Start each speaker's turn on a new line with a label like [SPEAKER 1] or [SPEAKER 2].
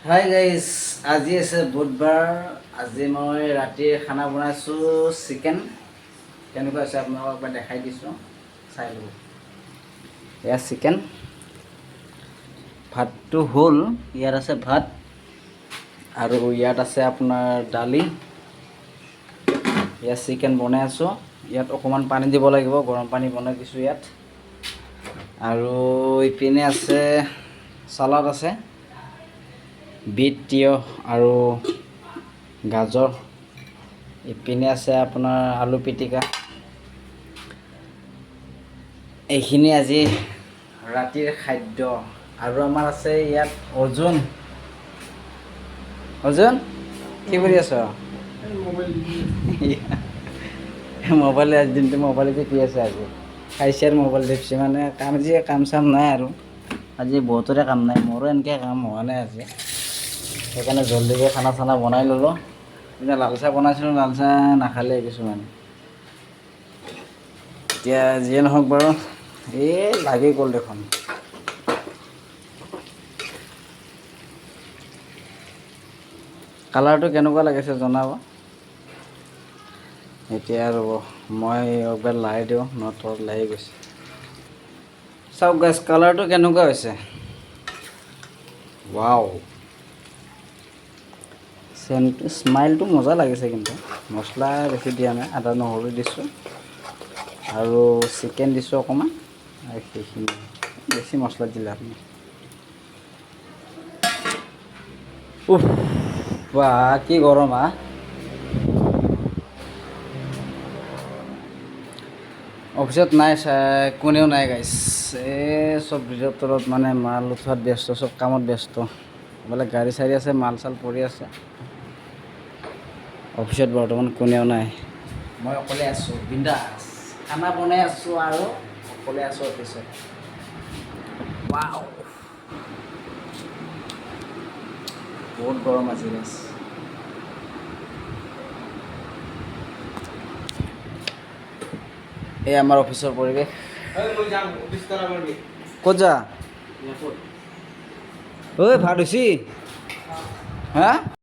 [SPEAKER 1] Hi guys, আজি আছে বুধবাৰ। আজি মই ৰাতিৰ খানা বনাইছোঁ চিকেন। কেনেকুৱা আছে আপোনালোকক এবাৰ দেখাই দিছোঁ, চাই ল'ব। এয়া চিকেন, ভাতটো হ'ল। ইয়াত আছে ভাত আৰু ইয়াত আছে আপোনাৰ দালি। ইয়াত চিকেন বনাই আছোঁ। ইয়াত অকণমান পানী দিব লাগিব, গৰম পানী বনাই দিছোঁ ইয়াত। আৰু ইপিনে আছে চালাড আছে, বিট, তিয়হ আৰু গাজৰ। ইপিনে আছে আপোনাৰ আলু পিটিকা। এইখিনি আজি ৰাতিৰ খাদ্য। আৰু আমাৰ আছে ইয়াত অৰ্জুন। অৰ্জুন, কি কৰি আছ? মোবাইল আজি দিনটো মোবাইলতে টিপি আছে। আজি খাইছে আৰু মোবাইল টিপছে, মানে কাম চাম নাই আৰু আজি বহুতৰে কাম নাই, মোৰো এনেকৈ কাম হোৱা নাই আজি। সেইকাৰণে জল্দিকৈ খানা চানা বনাই ল'লোঁ। এতিয়া লাল চাহ বনাইছিলোঁ, লাল চাহ নাখালে কিছুমানে। এতিয়া যিয়ে নহওক বাৰু, এই লাগি গ'ল দেখোন। কালাৰটো কেনেকুৱা লাগিছে জনাব। এতিয়া ৰ'ব, মই একবাৰ লাৰি দিওঁ, তলত লাগি গৈছে। চাওক গাইছ, কালাৰটো কেনেকুৱা হৈছে। ৱাও, স্মাইলটো মজা লাগিছে, কিন্তু মছলা বেছি দিয়া নাই, আদা নহৰু দিছোঁ আৰু চিকেন দিছোঁ অকণমান, আৰু সেইখিনি। বেছি মছলা দিলে আপুনি। উফ, বাহ কি গৰম হা। অফিচত নাই, কোনেও নাই গাইছ। এই চব ব্ৰিজৰ তলত মানে মাল উঠোৱাত ব্যস্ত, চব কামত ব্যস্ত। বোলে গাড়ী চাড়ী আছে, মাল চাল পৰি আছে। অফিচত বৰ্তমান কোনেও নাই, মই অকলে আছোঁ, বিন্দাছ খানা বনাই আছোঁ আৰু অকলে আছোঁ অফিচত। ৱাও, বহুত গৰম আজি গাইছ। এই আমাৰ অফিচৰ পৰিৱেশ। ক'ত যা? ঐ ভাত হৈছি হা?